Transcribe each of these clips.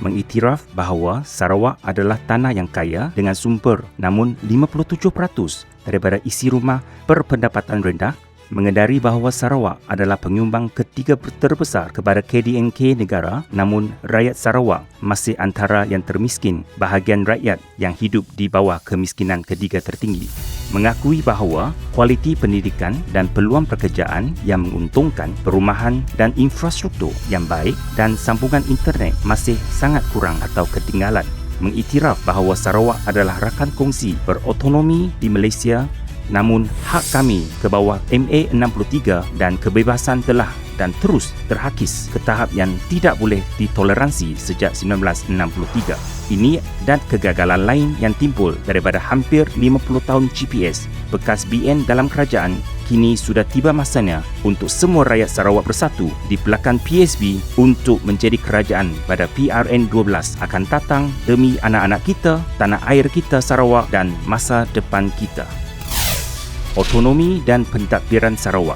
mengiktiraf bahawa Sarawak adalah tanah yang kaya dengan sumber, namun 57% daripada isi rumah berpendapatan rendah, mengedari bahawa Sarawak adalah penyumbang ketiga terbesar kepada KDNK negara, namun rakyat Sarawak masih antara yang termiskin, bahagian rakyat yang hidup di bawah kemiskinan ketiga tertinggi. Mengakui bahawa kualiti pendidikan dan peluang pekerjaan yang menguntungkan, perumahan dan infrastruktur yang baik dan sambungan internet masih sangat kurang atau ketinggalan. Mengiktiraf bahawa Sarawak adalah rakan kongsi berotonomi di Malaysia, namun hak kami ke bawah MA63 dan kebebasan telah dan terus terhakis ke tahap yang tidak boleh ditoleransi sejak 1963. Ini dan kegagalan lain yang timbul daripada hampir 50 tahun GPS bekas BN dalam kerajaan, kini sudah tiba masanya untuk semua rakyat Sarawak bersatu di belakang PSB untuk menjadi kerajaan pada PRN12 akan datang demi anak-anak kita, tanah air kita Sarawak dan masa depan kita. Otonomi dan pentadbiran Sarawak.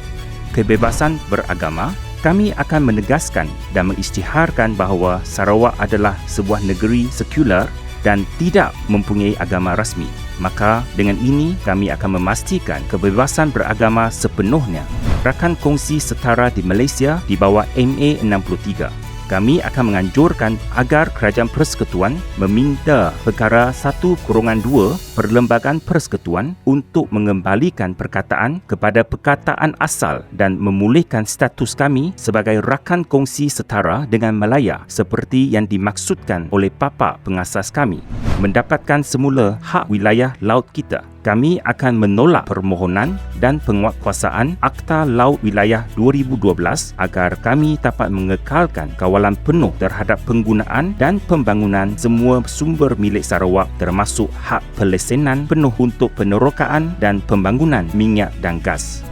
Kebebasan beragama, kami akan menegaskan dan mengisytiharkan bahawa Sarawak adalah sebuah negeri sekular dan tidak mempunyai agama rasmi. Maka dengan ini kami akan memastikan kebebasan beragama sepenuhnya. Rakan kongsi setara di Malaysia di bawah MA63. Kami akan menganjurkan agar Kerajaan Persekutuan meminta perkara 1/2 Perlembagaan Persekutuan untuk mengembalikan perkataan kepada perkataan asal dan memulihkan status kami sebagai rakan kongsi setara dengan Malaya seperti yang dimaksudkan oleh bapa pengasas kami. Mendapatkan semula hak wilayah laut kita. Kami akan menolak permohonan dan penguatkuasaan Akta Laut Wilayah 2012 agar kami dapat mengekalkan kawalan penuh terhadap penggunaan dan pembangunan semua sumber milik Sarawak termasuk hak pelesenan penuh untuk penerokaan dan pembangunan minyak dan gas.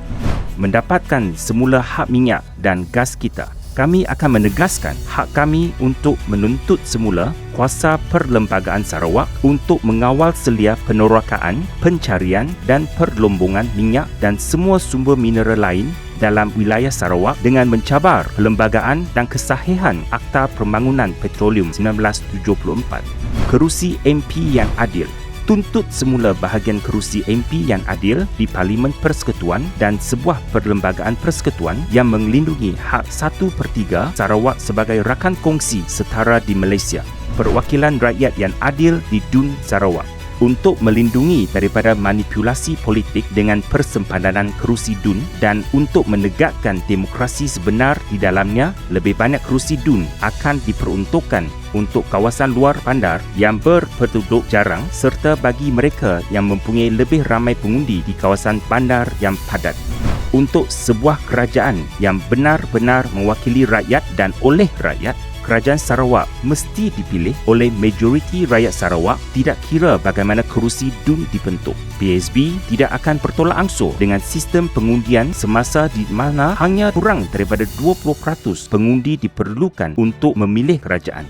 Mendapatkan semula hak minyak dan gas kita. Kami akan menegaskan hak kami untuk menuntut semula kuasa Perlembagaan Sarawak untuk mengawal selia penerokaan, pencarian dan perlombongan minyak dan semua sumber mineral lain dalam wilayah Sarawak dengan mencabar perlembagaan dan kesahihan Akta Pembangunan Petroleum 1974. Kerusi MP yang adil. Tuntut semula bahagian kerusi MP yang adil di Parlimen Persekutuan dan sebuah perlembagaan persekutuan yang melindungi hak 1/3 Sarawak sebagai rakan kongsi setara di Malaysia. Perwakilan rakyat yang adil di DUN Sarawak. Untuk melindungi daripada manipulasi politik dengan persempadanan kerusi DUN dan untuk menegakkan demokrasi sebenar di dalamnya, lebih banyak kerusi DUN akan diperuntukkan untuk kawasan luar bandar yang berpenduduk jarang serta bagi mereka yang mempunyai lebih ramai pengundi di kawasan bandar yang padat. Untuk sebuah kerajaan yang benar-benar mewakili rakyat dan oleh rakyat, Kerajaan Sarawak mesti dipilih oleh majoriti rakyat Sarawak tidak kira bagaimana kerusi DUN dibentuk. PSB tidak akan bertolak ansur dengan sistem pengundian semasa di mana hanya kurang daripada 20% pengundi diperlukan untuk memilih kerajaan.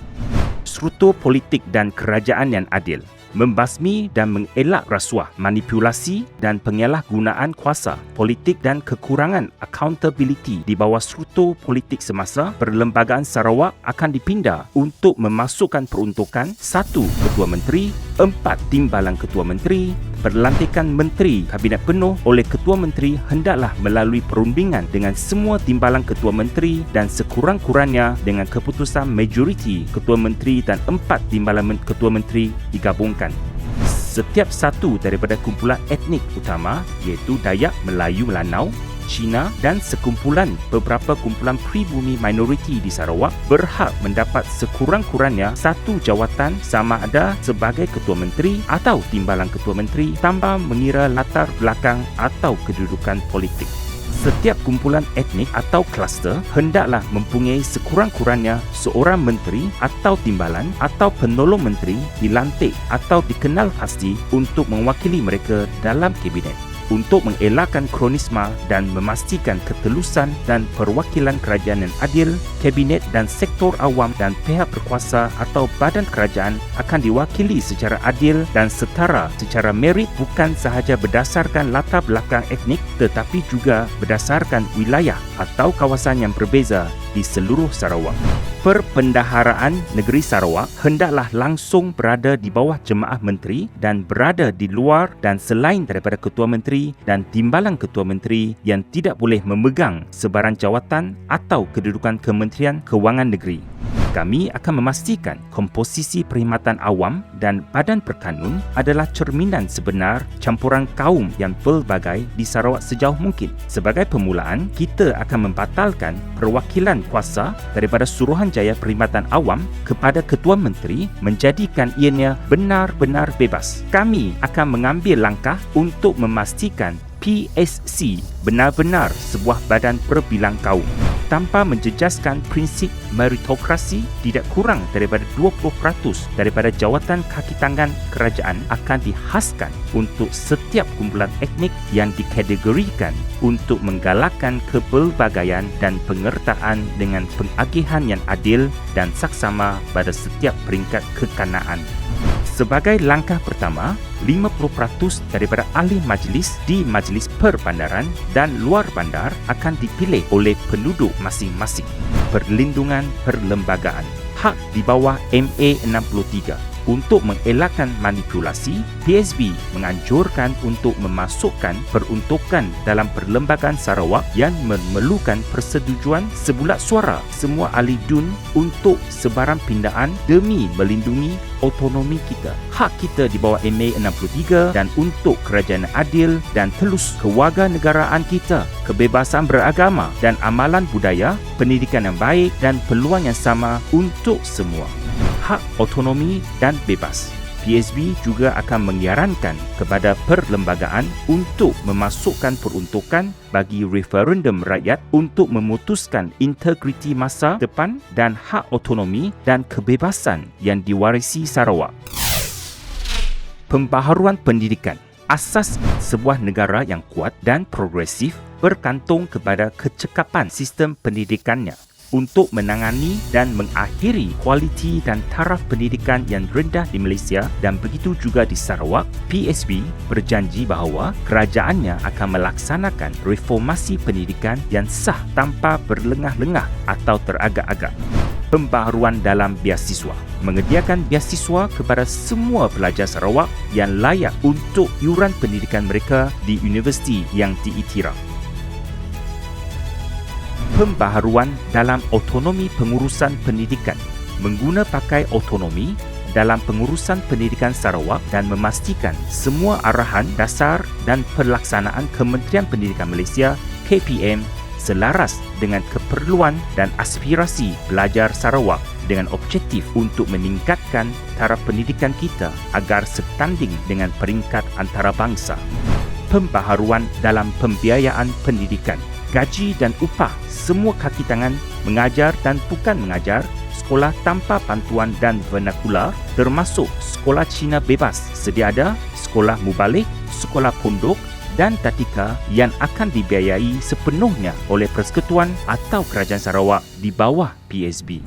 Struktur politik dan kerajaan yang adil. Membasmi dan mengelak rasuah, manipulasi dan penyalahgunaan kuasa politik dan kekurangan accountability di bawah struktur politik semasa, Perlembagaan Sarawak akan dipindah untuk memasukkan peruntukan 1 Ketua Menteri, 4 Timbalan Ketua Menteri. Perlantikan Menteri Kabinet penuh oleh Ketua Menteri hendaklah melalui perundingan dengan semua Timbalan Ketua Menteri dan sekurang-kurangnya dengan keputusan majoriti Ketua Menteri dan 4 Timbalan Ketua Menteri digabungkan. Setiap satu daripada kumpulan etnik utama iaitu Dayak, Melayu, Melanau, Cina dan sekumpulan beberapa kumpulan pribumi minoriti di Sarawak berhak mendapat sekurang-kurangnya satu jawatan sama ada sebagai Ketua Menteri atau Timbalan Ketua Menteri tanpa mengira latar belakang atau kedudukan politik. Setiap kumpulan etnik atau kluster hendaklah mempunyai sekurang-kurangnya seorang menteri atau timbalan atau penolong menteri dilantik atau dikenal pasti untuk mewakili mereka dalam kabinet. untuk mengelakkan kronisma dan memastikan ketelusan dan perwakilan kerajaan yang adil, kabinet dan sektor awam dan pihak berkuasa atau badan kerajaan akan diwakili secara adil dan setara secara merit, bukan sahaja berdasarkan latar belakang etnik tetapi juga berdasarkan wilayah atau kawasan yang berbeza di seluruh Sarawak. Perbendaharaan Negeri Sarawak hendaklah langsung berada di bawah Jemaah Menteri dan berada di luar dan selain daripada Ketua Menteri dan Timbalan Ketua Menteri yang tidak boleh memegang sebarang jawatan atau kedudukan Kementerian Kewangan Negeri. Kami akan memastikan komposisi perkhidmatan awam dan badan berkanun adalah cerminan sebenar campuran kaum yang pelbagai di Sarawak sejauh mungkin. Sebagai permulaan, kita akan membatalkan perwakilan kuasa daripada Suruhanjaya Perkhidmatan Awam kepada Ketua Menteri menjadikan ianya benar-benar bebas. Kami akan mengambil langkah untuk memastikan PSC benar-benar sebuah badan berbilang kaum tanpa menjejaskan prinsip meritokrasi. Tidak kurang daripada 20% daripada jawatan kaki tangan kerajaan akan dihaskan untuk setiap kumpulan etnik yang dikategorikan untuk menggalakkan kepelbagaian dan pengertaan dengan pengagihan yang adil dan saksama pada setiap peringkat kekanaan. Sebagai langkah pertama, 50% daripada ahli majlis di majlis perbandaran dan luar bandar akan dipilih oleh penduduk masing-masing. Perlindungan perlembagaan. Hak di bawah MA 63. Untuk mengelakkan manipulasi, PSB menganjurkan untuk memasukkan peruntukan dalam Perlembagaan Sarawak yang memerlukan persetujuan sebulat suara semua ahli DUN untuk sebarang pindaan demi melindungi autonomi kita. Hak kita di bawah MA 63 dan untuk kerajaan adil dan telus kewarganegaraan kita, kebebasan beragama dan amalan budaya, pendidikan yang baik dan peluang yang sama untuk semua. Hak otonomi dan bebas. PSB juga akan menyarankan kepada perlembagaan untuk memasukkan peruntukan bagi referendum rakyat untuk memutuskan integriti masa depan dan hak otonomi dan kebebasan yang diwarisi Sarawak. Pembaharuan pendidikan. Asas sebuah negara yang kuat dan progresif bergantung kepada kecekapan sistem pendidikannya. Untuk menangani dan mengakhiri kualiti dan taraf pendidikan yang rendah di Malaysia dan begitu juga di Sarawak, PSB berjanji bahawa kerajaannya akan melaksanakan reformasi pendidikan yang sah tanpa berlengah-lengah atau teragak-agak. Pembaharuan dalam biasiswa. Menyediakan biasiswa kepada semua pelajar Sarawak yang layak untuk yuran pendidikan mereka di universiti yang diiktiraf. Pembaharuan dalam otonomi pengurusan pendidikan. Mengguna pakai otonomi dalam pengurusan pendidikan Sarawak dan memastikan semua arahan dasar dan pelaksanaan Kementerian Pendidikan Malaysia KPM selaras dengan keperluan dan aspirasi pelajar Sarawak dengan objektif untuk meningkatkan taraf pendidikan kita agar setanding dengan peringkat antarabangsa. Pembaharuan dalam pembiayaan pendidikan. Gaji dan upah semua kaki tangan mengajar dan bukan mengajar, sekolah tanpa bantuan dan vernakular termasuk sekolah Cina bebas sedia ada, sekolah mubalik, sekolah pondok dan tadika yang akan dibiayai sepenuhnya oleh Persekutuan atau Kerajaan Sarawak di bawah PSB.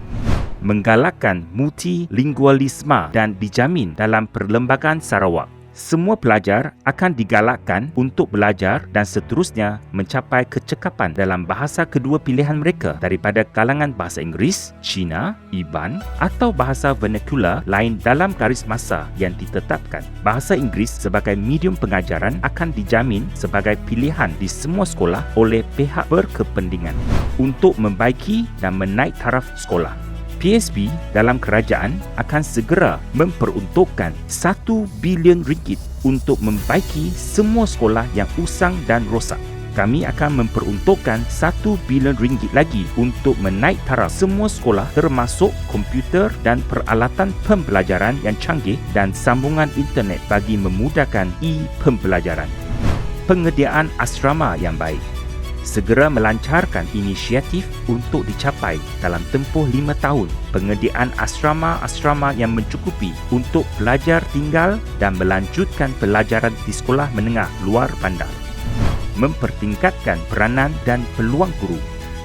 Menggalakkan multilingualisme dan dijamin dalam Perlembagaan Sarawak. Semua pelajar akan digalakkan untuk belajar dan seterusnya mencapai kecekapan dalam bahasa kedua pilihan mereka daripada kalangan bahasa Inggeris, Cina, Iban atau bahasa vernacular lain dalam garis masa yang ditetapkan. Bahasa Inggeris sebagai medium pengajaran akan dijamin sebagai pilihan di semua sekolah oleh pihak berkepentingan untuk membaiki dan menaik taraf sekolah. PSB dalam kerajaan akan segera memperuntukkan 1 bilion ringgit untuk membaiki semua sekolah yang usang dan rosak. Kami akan memperuntukkan 1 bilion ringgit lagi untuk menaik taraf semua sekolah termasuk komputer dan peralatan pembelajaran yang canggih dan sambungan internet bagi memudahkan e-pembelajaran. Penyediaan asrama yang baik. Segera melancarkan inisiatif untuk dicapai dalam tempoh 5 tahun penyediaan asrama-asrama yang mencukupi untuk pelajar tinggal dan melanjutkan pelajaran di sekolah menengah luar bandar. mempertingkatkan peranan dan peluang guru.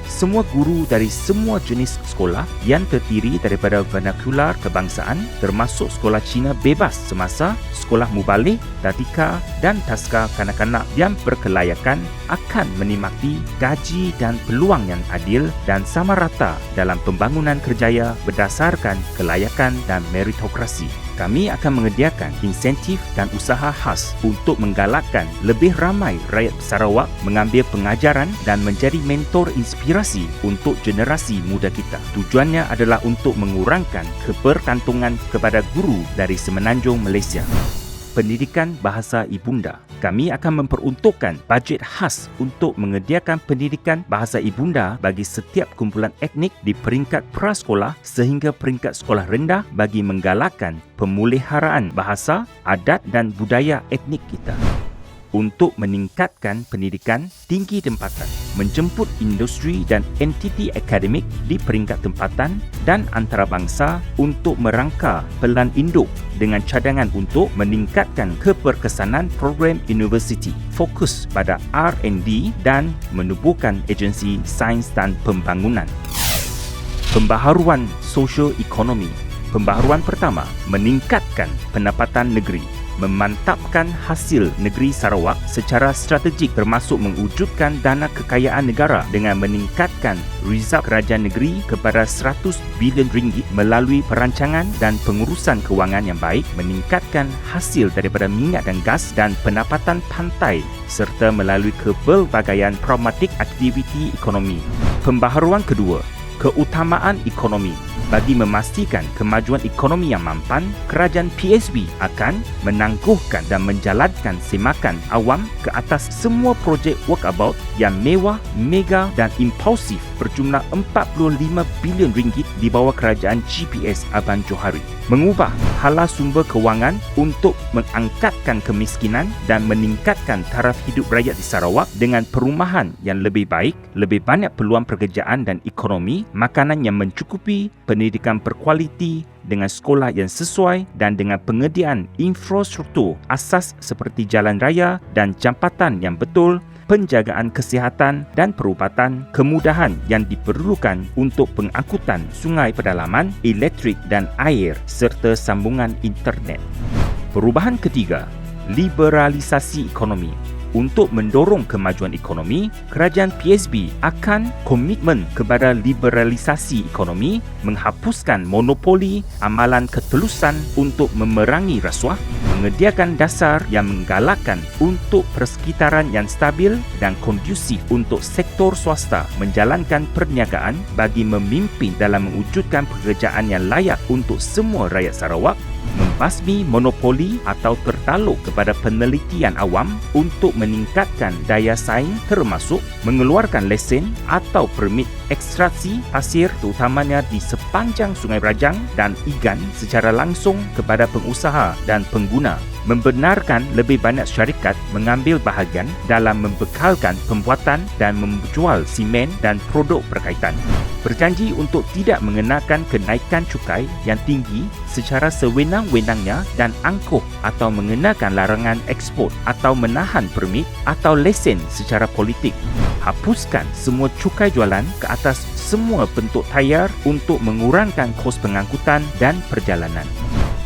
Semua guru dari semua jenis sekolah yang terdiri daripada vernakular kebangsaan termasuk sekolah Cina bebas semasa, sekolah mubalik, tadika dan taska kanak-kanak yang berkelayakan akan menikmati gaji dan peluang yang adil dan sama rata dalam pembangunan kerjaya berdasarkan kelayakan dan meritokrasi. Kami akan menyediakan insentif dan usaha khas untuk menggalakkan lebih ramai rakyat Sarawak mengambil pengajaran dan menjadi mentor inspirasi untuk generasi muda kita. Tujuannya adalah untuk mengurangkan kebergantungan kepada guru dari Semenanjung Malaysia. Pendidikan Bahasa Ibunda. Kami akan memperuntukkan bajet khas untuk menyediakan pendidikan bahasa ibunda bagi setiap kumpulan etnik di peringkat prasekolah sehingga peringkat sekolah rendah bagi menggalakkan pemuliharaan bahasa, adat dan budaya etnik kita. Untuk meningkatkan pendidikan tinggi tempatan, menjemput industri dan entiti akademik di peringkat tempatan dan antarabangsa untuk merangka pelan induk dengan cadangan untuk meningkatkan keberkesanan program universiti, fokus pada R&D dan menubuhkan agensi sains dan pembangunan. Pembaharuan sosio-ekonomi. Pembaharuan pertama, meningkatkan pendapatan negeri. Memantapkan hasil negeri Sarawak secara strategik termasuk mewujudkan dana kekayaan negara dengan meningkatkan rizab kerajaan negeri kepada 100 bilion ringgit melalui perancangan dan pengurusan kewangan yang baik, meningkatkan hasil daripada minyak dan gas dan pendapatan pantai serta melalui kepelbagaian pragmatik aktiviti ekonomi. Pembaharuan kedua, keutamaan ekonomi. Bagi memastikan kemajuan ekonomi yang mampan, kerajaan PSB akan menangguhkan dan menjalankan semakan awam ke atas semua projek walkabout yang mewah, mega dan impulsif berjumlah 45 bilion ringgit di bawah kerajaan GPS Abang Johari. Mengubah hala sumber kewangan untuk mengangkatkan kemiskinan dan meningkatkan taraf hidup rakyat di Sarawak dengan perumahan yang lebih baik, lebih banyak peluang pekerjaan dan ekonomi, makanan yang mencukupi, pendidikan berkualiti dengan sekolah yang sesuai dan dengan penyediaan infrastruktur asas seperti jalan raya dan jambatan yang betul, penjagaan kesihatan dan perubatan, kemudahan yang diperlukan untuk pengangkutan sungai pedalaman, elektrik dan air serta sambungan internet. Perubahan ketiga, liberalisasi ekonomi. Untuk mendorong kemajuan ekonomi, kerajaan PSB akan komitmen kepada liberalisasi ekonomi, menghapuskan monopoli, amalan ketelusan untuk memerangi rasuah, menyediakan dasar yang menggalakkan untuk persekitaran yang stabil dan kondusif untuk sektor swasta menjalankan perniagaan bagi memimpin dalam mewujudkan pekerjaan yang layak untuk semua rakyat Sarawak, membasmi monopoli atau tertaluk kepada penelitian awam untuk meningkatkan daya saing termasuk mengeluarkan lesen atau permit ekstraksi pasir terutamanya di sepanjang Sungai Berajang dan Igan secara langsung kepada pengusaha dan pengguna, membenarkan lebih banyak syarikat mengambil bahagian dalam membekalkan pembuatan dan menjual simen dan produk berkaitan. Berjanji untuk tidak mengenakan kenaikan cukai yang tinggi secara sewenang-wenangnya dan angkuh atau mengenakan larangan ekspor atau menahan permit atau lesen secara politik. Hapuskan semua cukai jualan ke atas semua bentuk tayar untuk mengurangkan kos pengangkutan dan perjalanan.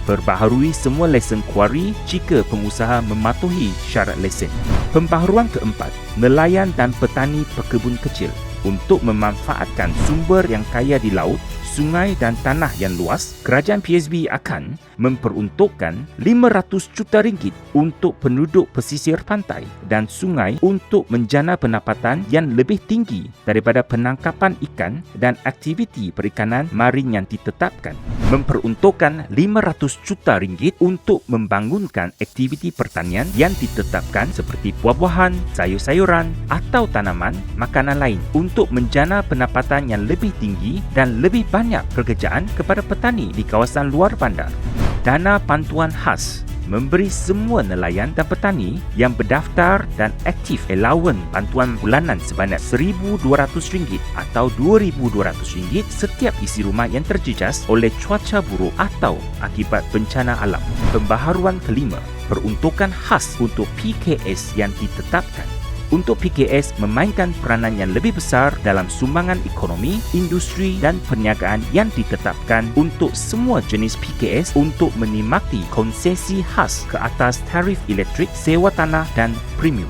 Perbaharui semua lesen kuari jika pengusaha mematuhi syarat lesen. Pembaharuan keempat, nelayan dan petani pekebun kecil. Untuk memanfaatkan sumber yang kaya di laut, sungai dan tanah yang luas, kerajaan PSB akan memperuntukkan 500 juta ringgit untuk penduduk pesisir pantai dan sungai untuk menjana pendapatan yang lebih tinggi daripada penangkapan ikan dan aktiviti perikanan marin yang ditetapkan. Memperuntukkan 500 juta ringgit untuk membangunkan aktiviti pertanian yang ditetapkan seperti buah-buahan, sayur-sayuran atau tanaman makanan lain untuk menjana pendapatan yang lebih tinggi dan lebih banyak pekerjaan kepada petani di kawasan luar bandar. Dana bantuan khas memberi semua nelayan dan petani yang berdaftar dan aktif allowance bantuan bulanan sebanyak RM1,200 atau RM2,200 setiap isi rumah yang terjejas oleh cuaca buruk atau akibat bencana alam. Pembaharuan kelima, peruntukan khas untuk PKS yang ditetapkan. untuk PKS memainkan peranan yang lebih besar dalam sumbangan ekonomi, industri dan perniagaan yang ditetapkan untuk semua jenis PKS untuk menikmati konsesi khas ke atas tarif elektrik, sewa tanah dan premium.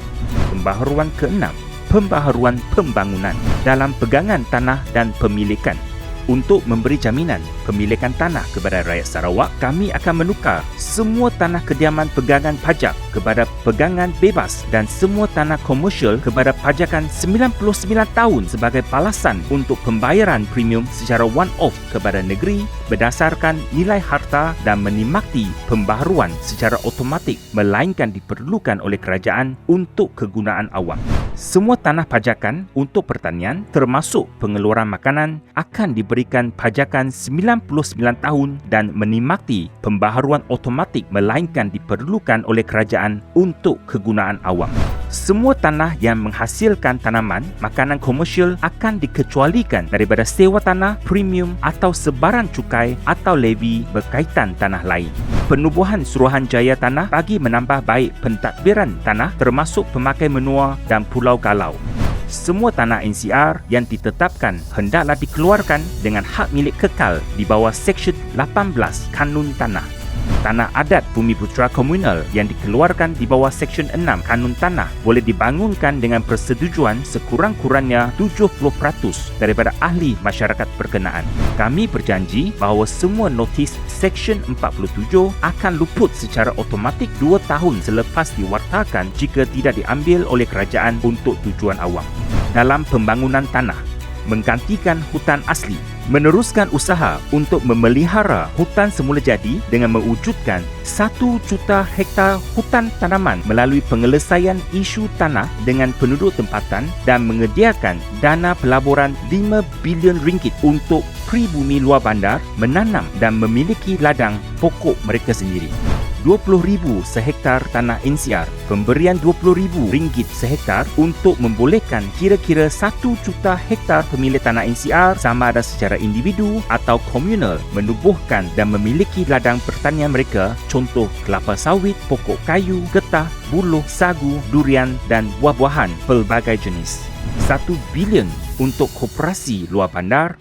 Pembaharuan ke-6, pembaharuan pembangunan dalam pegangan tanah dan pemilikan. Untuk memberi jaminan pemilikan tanah kepada rakyat Sarawak, kami akan menukar semua tanah kediaman pegangan pajak kepada pegangan bebas dan semua tanah komersial kepada pajakan 99 tahun sebagai balasan untuk pembayaran premium secara one-off kepada negeri berdasarkan nilai harta dan menikmati pembaharuan secara automatik melainkan diperlukan oleh kerajaan untuk kegunaan awam. Semua tanah pajakan untuk pertanian termasuk pengeluaran makanan akan diberikan pajakan 99 tahun dan menikmati pembaharuan automatik melainkan diperlukan oleh kerajaan untuk kegunaan awam. Semua tanah yang menghasilkan tanaman, makanan komersial akan dikecualikan daripada sewa tanah, premium atau sebaran cukai atau levy berkaitan tanah lain. Penubuhan Suruhanjaya Tanah bagi menambah baik pentadbiran tanah termasuk pemakai menua dan pulau galau. Semua tanah NCR yang ditetapkan hendaklah dikeluarkan dengan hak milik kekal di bawah Seksyen 18 Kanun Tanah. Tanah adat Bumi Putera Komunal yang dikeluarkan di bawah Seksyen 6 Kanun Tanah boleh dibangunkan dengan persetujuan sekurang-kurangnya 70% daripada ahli masyarakat berkenaan. Kami berjanji bahawa semua notis Seksyen 47 akan luput secara automatik 2 tahun selepas diwartakan jika tidak diambil oleh kerajaan untuk tujuan awam. Dalam pembangunan tanah, menggantikan hutan asli, meneruskan usaha untuk memelihara hutan semula jadi dengan mewujudkan 1 juta hektar hutan tanaman melalui penyelesaian isu tanah dengan penduduk tempatan dan menyediakan dana pelaburan RM5 bilion untuk pribumi luar bandar menanam dan memiliki ladang pokok mereka sendiri. 20,000 sehektar tanah NCR, pemberian RM20,000 sehektar untuk membolehkan kira-kira 1 juta hektar pemilik tanah NCR sama ada secara individu atau komunal menubuhkan dan memiliki ladang pertanian mereka, contoh kelapa sawit, pokok kayu, getah, buluh, sagu, durian dan buah-buahan pelbagai jenis. 1 bilion untuk koperasi luar bandar,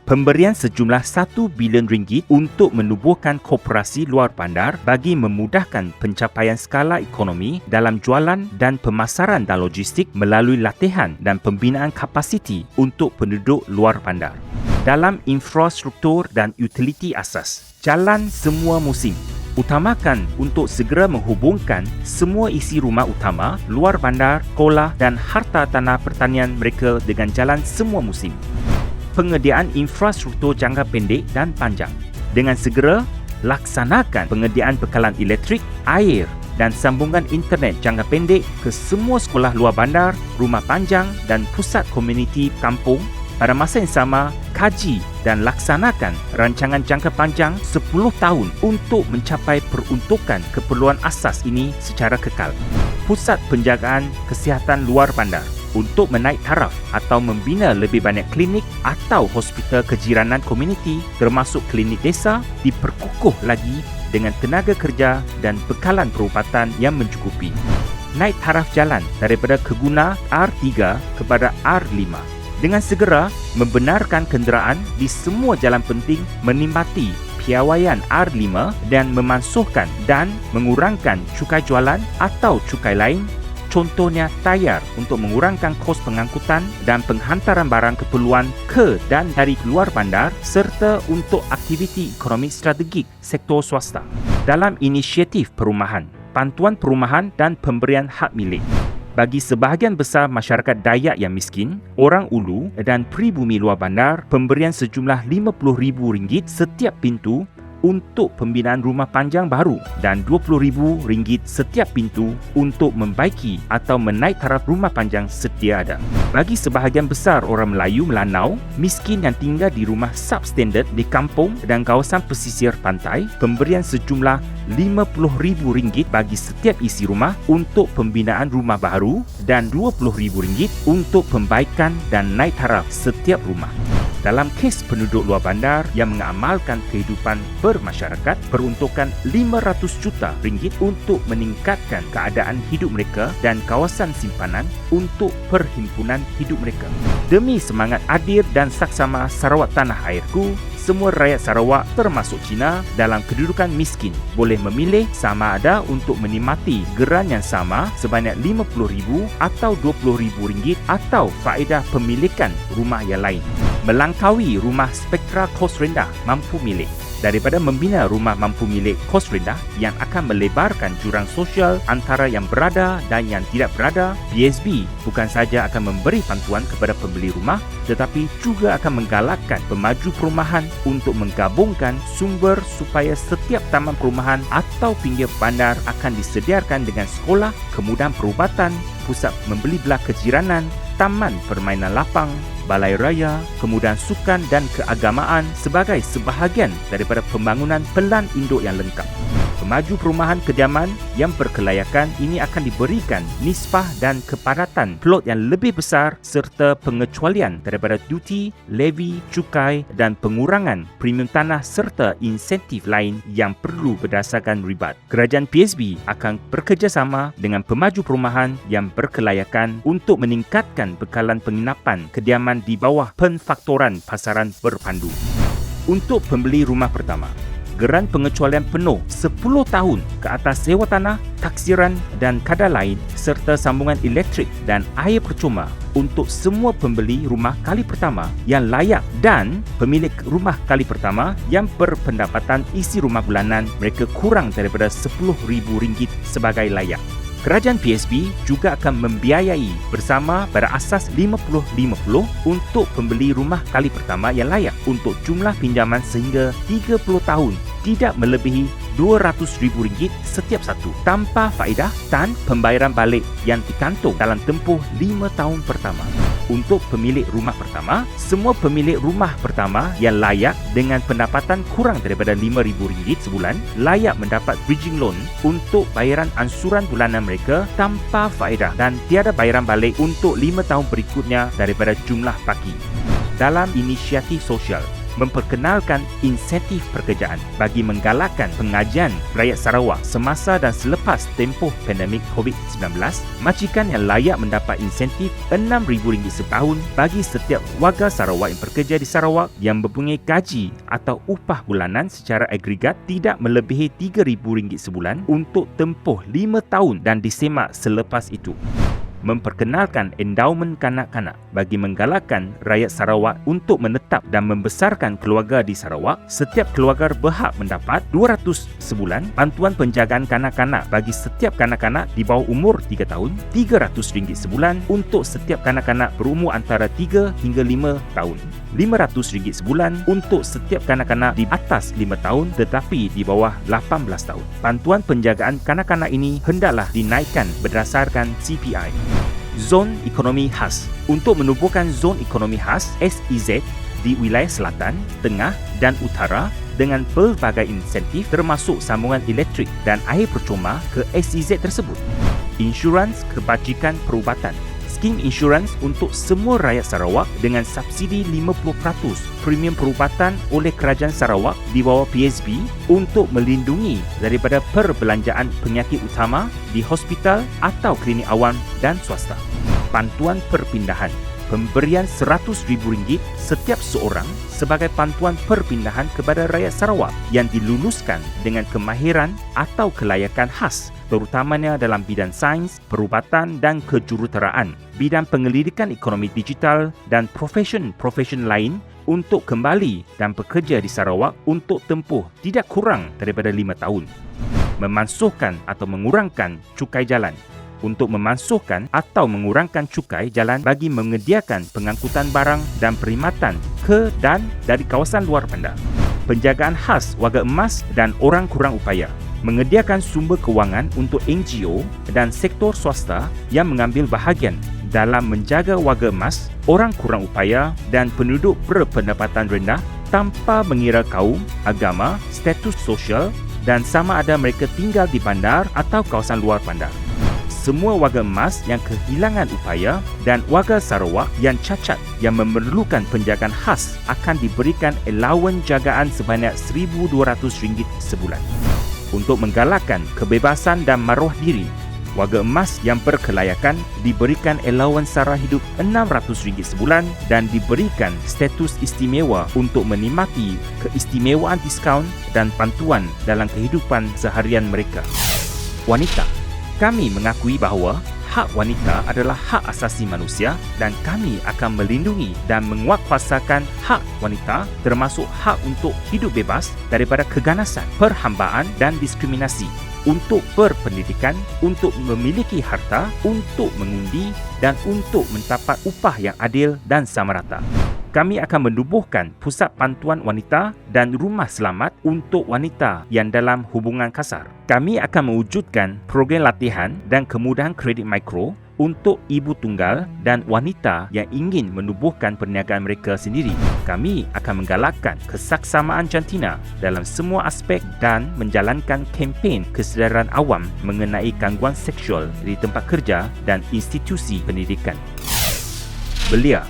pemberian sejumlah RM1 bilion untuk menubuhkan koperasi luar bandar bagi memudahkan pencapaian skala ekonomi dalam jualan dan pemasaran dan logistik melalui latihan dan pembinaan kapasiti untuk penduduk luar bandar. Dalam infrastruktur dan utiliti asas, jalan semua musim. Utamakan untuk segera menghubungkan semua isi rumah utama, luar bandar, sekolah dan harta tanah pertanian mereka dengan jalan semua musim. Penyediaan infrastruktur jangka pendek dan panjang. Dengan segera, laksanakan penyediaan bekalan elektrik, air dan sambungan internet jangka pendek ke semua sekolah luar bandar, rumah panjang dan pusat komuniti kampung. Pada masa yang sama, kaji dan laksanakan rancangan jangka panjang 10 tahun untuk mencapai peruntukan keperluan asas ini secara kekal. Pusat penjagaan kesihatan luar bandar untuk menaik taraf atau membina lebih banyak klinik atau hospital kejiranan komuniti termasuk klinik desa diperkukuh lagi dengan tenaga kerja dan bekalan perubatan yang mencukupi. Naik taraf jalan daripada keguna R3 kepada R5. Dengan segera membenarkan kenderaan di semua jalan penting menikmati piawaian R5 dan memansuhkan dan mengurangkan cukai jualan atau cukai lain, contohnya tayar untuk mengurangkan kos pengangkutan dan penghantaran barang keperluan ke dan dari luar bandar serta untuk aktiviti ekonomi strategik sektor swasta. Dalam inisiatif perumahan, bantuan perumahan dan pemberian hak milik. Bagi sebahagian besar masyarakat Dayak yang miskin, orang ulu dan pribumi luar bandar, pemberian sejumlah RM50,000 setiap pintu untuk pembinaan rumah panjang baru dan RM20,000 setiap pintu untuk membaiki atau menaik taraf rumah panjang sedia ada. Bagi sebahagian besar orang Melayu Melanau miskin yang tinggal di rumah substandard di kampung dan kawasan pesisir pantai, pemberian sejumlah RM50,000 bagi setiap isi rumah untuk pembinaan rumah baru dan RM20,000 untuk pembaikan dan naik taraf setiap rumah. Dalam kes penduduk luar bandar yang mengamalkan kehidupan bermasyarakat, peruntukan 500 juta ringgit untuk meningkatkan keadaan hidup mereka dan kawasan simpanan untuk perhimpunan hidup mereka. Demi semangat adil dan saksama Sarawak Tanah Airku, semua rakyat Sarawak termasuk Cina dalam kedudukan miskin boleh memilih sama ada untuk menikmati geran yang sama sebanyak RM50,000 atau RM20,000 atau faedah pemilikan rumah yang lain. Melangkaui rumah spektra kos rendah mampu milik daripada membina rumah mampu milik kos rendah yang akan melebarkan jurang sosial antara yang berada dan yang tidak berada. PSB bukan saja akan memberi bantuan kepada pembeli rumah tetapi juga akan menggalakkan pemaju perumahan untuk menggabungkan sumber supaya setiap taman perumahan atau pinggir bandar akan disediakan dengan sekolah, kemudahan perubatan, pusat membeli belah kejiranan, taman permainan lapang, balai raya, kemudahan sukan dan keagamaan sebagai sebahagian daripada pembangunan pelan induk yang lengkap. Pemaju perumahan kediaman yang berkelayakan ini akan diberikan nisbah dan kepadatan plot yang lebih besar serta pengecualian daripada duty, levy, cukai dan pengurangan premium tanah serta insentif lain yang perlu berdasarkan ribat. Kerajaan PSB akan bekerjasama dengan pemaju perumahan yang berkelayakan untuk meningkatkan bekalan penginapan kediaman di bawah penfaktoran pasaran berpandu. Untuk pembeli rumah pertama, geran pengecualian penuh 10 tahun ke atas sewa tanah, taksiran dan kadar lain serta sambungan elektrik dan air percuma untuk semua pembeli rumah kali pertama yang layak dan pemilik rumah kali pertama yang berpendapatan isi rumah bulanan mereka kurang daripada RM10,000 sebagai layak. Kerajaan PSB juga akan membiayai bersama pada asas 50-50 untuk pembeli rumah kali pertama yang layak untuk jumlah pinjaman sehingga 30 tahun tidak melebihi RM200,000 setiap satu tanpa faedah dan pembayaran balik yang dikantung dalam tempoh 5 tahun pertama. Untuk pemilik rumah pertama, semua pemilik rumah pertama yang layak dengan pendapatan kurang daripada RM5,000 sebulan layak mendapat bridging loan untuk bayaran ansuran bulanan mereka tanpa faedah dan tiada bayaran balik untuk 5 tahun berikutnya daripada jumlah baki. Dalam inisiatif sosial, memperkenalkan insentif pekerjaan bagi menggalakkan pengajian rakyat Sarawak semasa dan selepas tempoh pandemik COVID-19, majikan yang layak mendapat insentif RM6,000 setahun bagi setiap warga Sarawak yang bekerja di Sarawak yang mempunyai gaji atau upah bulanan secara agregat tidak melebihi RM3,000 sebulan untuk tempoh 5 tahun dan disemak selepas itu. Memperkenalkan endowment kanak-kanak bagi menggalakkan rakyat Sarawak untuk menetap dan membesarkan keluarga di Sarawak. Setiap keluarga berhak mendapat RM200 sebulan bantuan penjagaan kanak-kanak bagi setiap kanak-kanak di bawah umur 3 tahun, RM300 sebulan untuk setiap kanak-kanak berumur antara 3 hingga 5 tahun, RM500 sebulan untuk setiap kanak-kanak di atas 5 tahun tetapi di bawah 18 tahun. Bantuan penjagaan kanak-kanak ini hendaklah dinaikkan berdasarkan CPI. Zon Ekonomi Khas. Untuk menubuhkan Zon Ekonomi Khas SEZ di wilayah selatan, tengah dan utara dengan pelbagai insentif termasuk sambungan elektrik dan air percuma ke SEZ tersebut. Insurans kebajikan perubatan. Skim insurans untuk semua rakyat Sarawak dengan subsidi 50% premium perubatan oleh Kerajaan Sarawak di bawah PSB untuk melindungi daripada perbelanjaan penyakit utama di hospital atau klinik awam dan swasta. Bantuan perpindahan. Pemberian RM100,000 setiap seorang sebagai bantuan perpindahan kepada rakyat Sarawak yang diluluskan dengan kemahiran atau kelayakan khas terutamanya dalam bidang sains, perubatan dan kejuruteraan, bidang penyelidikan ekonomi digital dan profesion lain untuk kembali dan bekerja di Sarawak untuk tempoh tidak kurang daripada 5 tahun. Memansuhkan atau mengurangkan cukai jalan. Untuk memansuhkan atau mengurangkan cukai jalan bagi menyediakan pengangkutan barang dan perkhidmatan ke dan dari kawasan luar bandar. Penjagaan khas warga emas dan orang kurang upaya. Menyediakan sumber kewangan untuk NGO dan sektor swasta yang mengambil bahagian dalam menjaga warga emas, orang kurang upaya dan penduduk berpendapatan rendah tanpa mengira kaum, agama, status sosial dan sama ada mereka tinggal di bandar atau kawasan luar bandar. semua warga emas yang kehilangan upaya dan warga Sarawak yang cacat yang memerlukan penjagaan khas akan diberikan allowance jagaan sebanyak RM1,200 sebulan. Untuk menggalakkan kebebasan dan maruah diri, warga emas yang berkelayakan diberikan allowance sara hidup RM600 sebulan dan diberikan status istimewa untuk menikmati keistimewaan diskaun dan bantuan dalam kehidupan seharian mereka. Wanita, kami mengakui bahawa hak wanita adalah hak asasi manusia dan kami akan melindungi dan menguatkuasakan hak wanita termasuk hak untuk hidup bebas daripada keganasan, perhambaan dan diskriminasi, untuk berpendidikan, untuk memiliki harta, untuk mengundi dan untuk mendapat upah yang adil dan sama rata. Kami akan menubuhkan pusat bantuan wanita dan rumah selamat untuk wanita yang dalam hubungan kasar. Kami akan mewujudkan program latihan dan kemudahan kredit mikro untuk ibu tunggal dan wanita yang ingin menubuhkan perniagaan mereka sendiri. Kami akan menggalakkan kesaksamaan jantina dalam semua aspek dan menjalankan kempen kesedaran awam mengenai gangguan seksual di tempat kerja dan institusi pendidikan. Belia.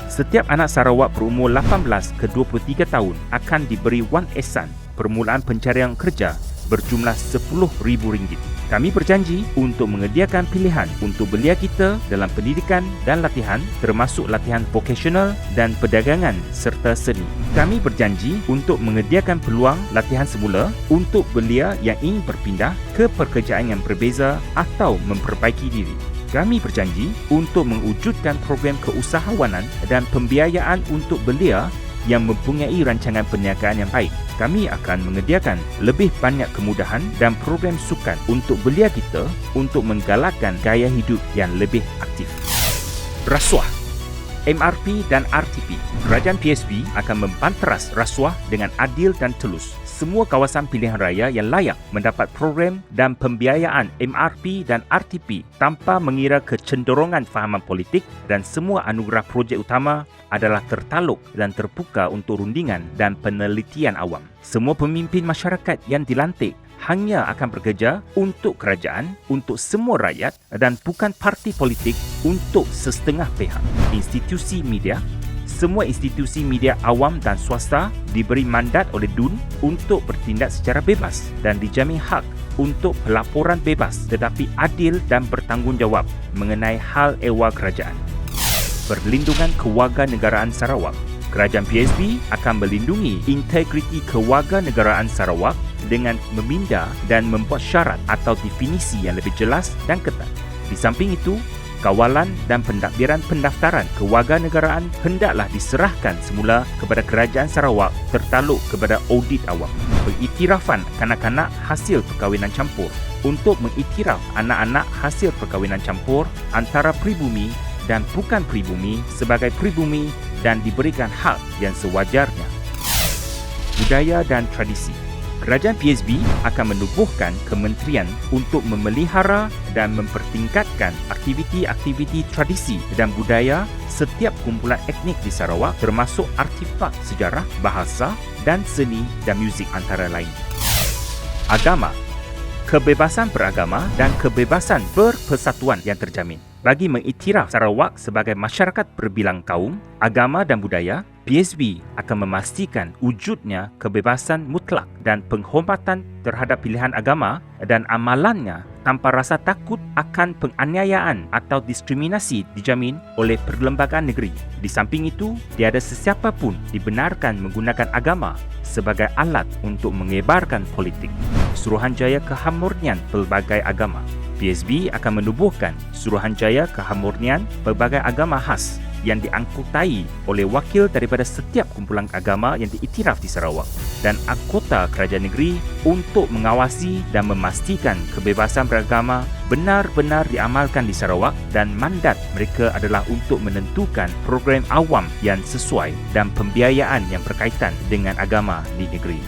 Setiap anak Sarawak berumur 18 ke 23 tahun akan diberi wang ehsan permulaan pencarian kerja berjumlah RM10,000. Kami berjanji untuk menyediakan pilihan untuk belia kita dalam pendidikan dan latihan termasuk latihan vokasional dan perdagangan serta seni. Kami berjanji untuk menyediakan peluang latihan semula untuk belia yang ingin berpindah ke pekerjaan yang berbeza atau memperbaiki diri. Kami berjanji untuk mewujudkan program keusahawanan dan pembiayaan untuk belia yang mempunyai rancangan perniagaan yang baik. Kami akan menyediakan lebih banyak kemudahan dan program sukan untuk belia kita untuk menggalakkan gaya hidup yang lebih aktif. Rasuah. MRP dan RTP, Kerajaan PSB akan membanteras rasuah dengan adil dan telus. Semua kawasan pilihan raya yang layak mendapat program dan pembiayaan MRP dan RTP tanpa mengira kecenderungan fahaman politik, dan semua anugerah projek utama adalah tertaluk dan terbuka untuk rundingan dan penelitian awam. Semua pemimpin masyarakat yang dilantik hanya akan bekerja untuk kerajaan, untuk semua rakyat dan bukan parti politik untuk sesetengah pihak. Institusi media, semua institusi media awam dan swasta diberi mandat oleh DUN untuk bertindak secara bebas dan dijamin hak untuk pelaporan bebas tetapi adil dan bertanggungjawab mengenai hal ehwal kerajaan. Perlindungan kewarganegaraan Sarawak. Kerajaan PSB akan melindungi integriti kewarganegaraan Sarawak dengan meminda dan membuat syarat atau definisi yang lebih jelas dan ketat. Di samping itu, kawalan dan pentadbiran pendaftaran kewarganegaraan hendaklah diserahkan semula kepada Kerajaan Sarawak tertaluk kepada audit awam. Pengiktirafan kanak-kanak hasil perkahwinan campur. Untuk mengiktiraf anak-anak hasil perkahwinan campur antara pribumi dan bukan pribumi sebagai pribumi dan diberikan hak yang sewajarnya. Budaya dan tradisi. Kerajaan PSB akan menubuhkan kementerian untuk memelihara dan mempertingkatkan aktiviti-aktiviti tradisi dan budaya setiap kumpulan etnik di Sarawak termasuk artifak sejarah, bahasa dan seni dan muzik antara lain. Agama. Kebebasan beragama dan kebebasan berpersatuan yang terjamin. Bagi mengiktiraf Sarawak sebagai masyarakat berbilang kaum, agama dan budaya, PSB akan memastikan wujudnya kebebasan mutlak dan penghormatan terhadap pilihan agama dan amalannya tanpa rasa takut akan penganiayaan atau diskriminasi dijamin oleh perlembagaan negeri. Di samping itu, tiada sesiapa pun dibenarkan menggunakan agama sebagai alat untuk mengebarkan politik. Suruhanjaya Kehamurnian Pelbagai Agama. PSB akan menubuhkan Suruhanjaya Kehamurnian Pelbagai Agama khas yang diangkutai oleh wakil daripada setiap kumpulan agama yang diiktiraf di Sarawak dan anggota kerajaan negeri untuk mengawasi dan memastikan kebebasan beragama benar-benar diamalkan di Sarawak, dan mandat mereka adalah untuk menentukan program awam yang sesuai dan pembiayaan yang berkaitan dengan agama di negeri.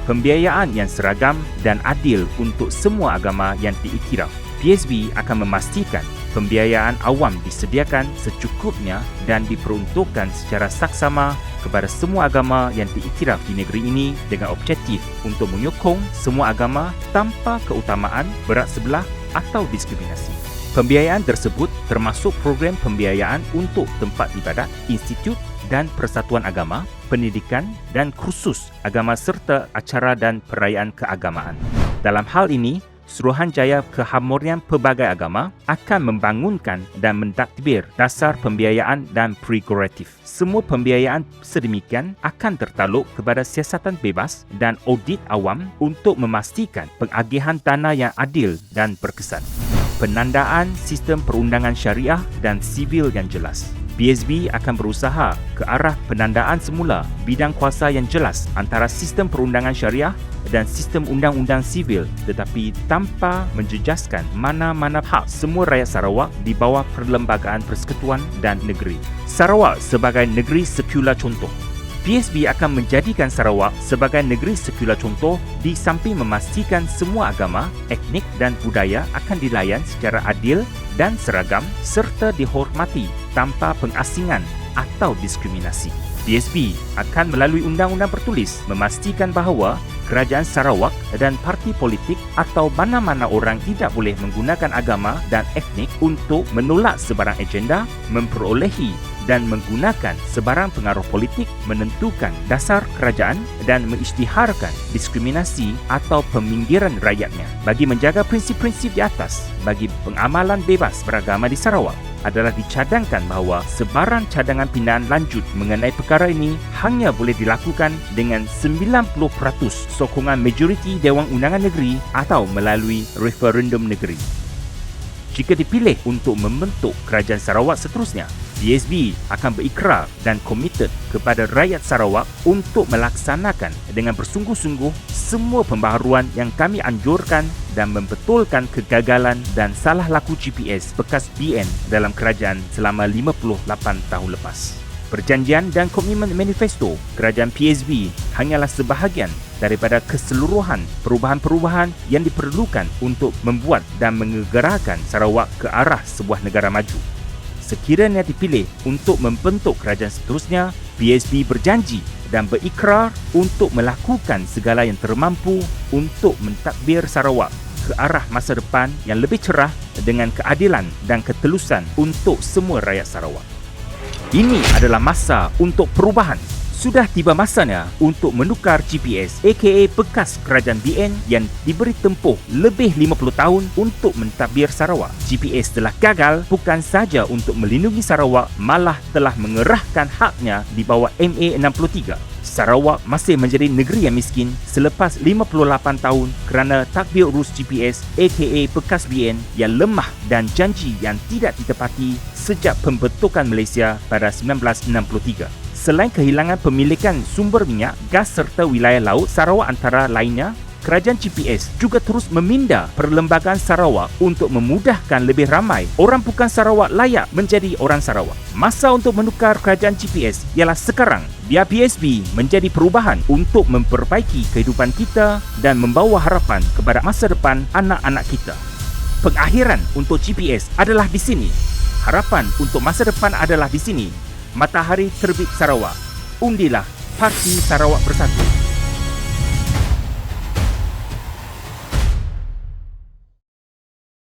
Pembiayaan yang seragam dan adil untuk semua agama yang diiktiraf. PSB akan memastikan pembiayaan awam disediakan secukupnya dan diperuntukkan secara saksama kepada semua agama yang diiktiraf di negeri ini dengan objektif untuk menyokong semua agama tanpa keutamaan, berat sebelah atau diskriminasi. Pembiayaan tersebut termasuk program pembiayaan untuk tempat ibadat, institut dan persatuan agama, pendidikan dan kursus agama serta acara dan perayaan keagamaan. Dalam hal ini, Suruhanjaya Keharmonian Pelbagai Agama akan membangunkan dan mentadbir dasar pembiayaan dan prerogatif. Semua pembiayaan sedemikian akan tertaluk kepada siasatan bebas dan audit awam untuk memastikan pengagihan dana yang adil dan berkesan. Penandaan sistem perundangan syariah dan sivil yang jelas. PSB akan berusaha ke arah penandaan semula bidang kuasa yang jelas antara sistem perundangan syariah dan sistem undang-undang sivil, tetapi tanpa menjejaskan mana-mana hak semua rakyat Sarawak di bawah Perlembagaan Persekutuan dan Negeri. Sarawak sebagai negeri sekular contoh. PSB akan menjadikan Sarawak sebagai negeri sekular contoh di samping memastikan semua agama, etnik dan budaya akan dilayan secara adil dan seragam serta dihormati tanpa pengasingan atau diskriminasi. PSB akan melalui undang-undang tertulis memastikan bahawa Kerajaan Sarawak dan parti politik atau mana-mana orang tidak boleh menggunakan agama dan etnik untuk menolak sebarang agenda, memperolehi dan menggunakan sebarang pengaruh politik, menentukan dasar kerajaan dan mengisytiharkan diskriminasi atau peminggiran rakyatnya. Bagi menjaga prinsip-prinsip di atas, bagi pengamalan bebas beragama di Sarawak, adalah dicadangkan bahawa sebarang cadangan pindaan lanjut mengenai perkara ini hanya boleh dilakukan dengan 90% sokongan majoriti Dewan Undangan Negeri atau melalui referendum negeri. Jika dipilih untuk membentuk Kerajaan Sarawak seterusnya, PSB akan berikrar dan komited kepada rakyat Sarawak untuk melaksanakan dengan bersungguh-sungguh semua pembaharuan yang kami anjurkan dan membetulkan kegagalan dan salah laku GPS bekas BN dalam kerajaan selama 58 tahun lepas. Perjanjian dan komitmen manifesto Kerajaan PSB hanyalah sebahagian daripada keseluruhan perubahan-perubahan yang diperlukan untuk membuat dan menggerakkan Sarawak ke arah sebuah negara maju. Sekiranya dipilih untuk membentuk kerajaan seterusnya, PSB berjanji dan berikrar untuk melakukan segala yang termampu untuk mentadbir Sarawak ke arah masa depan yang lebih cerah dengan keadilan dan ketelusan untuk semua rakyat Sarawak. Ini adalah masa untuk perubahan. Sudah tiba masanya untuk menukar GPS aka bekas kerajaan BN yang diberi tempoh lebih 50 tahun untuk mentadbir Sarawak. GPS telah gagal bukan sahaja untuk melindungi Sarawak, malah telah mengerahkan haknya di bawah MA 63. Sarawak masih menjadi negeri yang miskin selepas 58 tahun kerana tadbir urus GPS aka bekas BN yang lemah dan janji yang tidak ditepati sejak pembentukan Malaysia pada 1963. Selain kehilangan pemilikan sumber minyak, gas serta wilayah laut Sarawak antara lainnya, Kerajaan GPS juga terus meminda Perlembagaan Sarawak untuk memudahkan lebih ramai orang bukan Sarawak layak menjadi orang Sarawak. Masa untuk menukar Kerajaan GPS ialah sekarang. Biar PSB menjadi perubahan untuk memperbaiki kehidupan kita dan membawa harapan kepada masa depan anak-anak kita. Pengakhiran untuk GPS adalah di sini. Harapan untuk masa depan adalah di sini. Matahari Terbit Sarawak. Undilah Parti Sarawak Bersatu.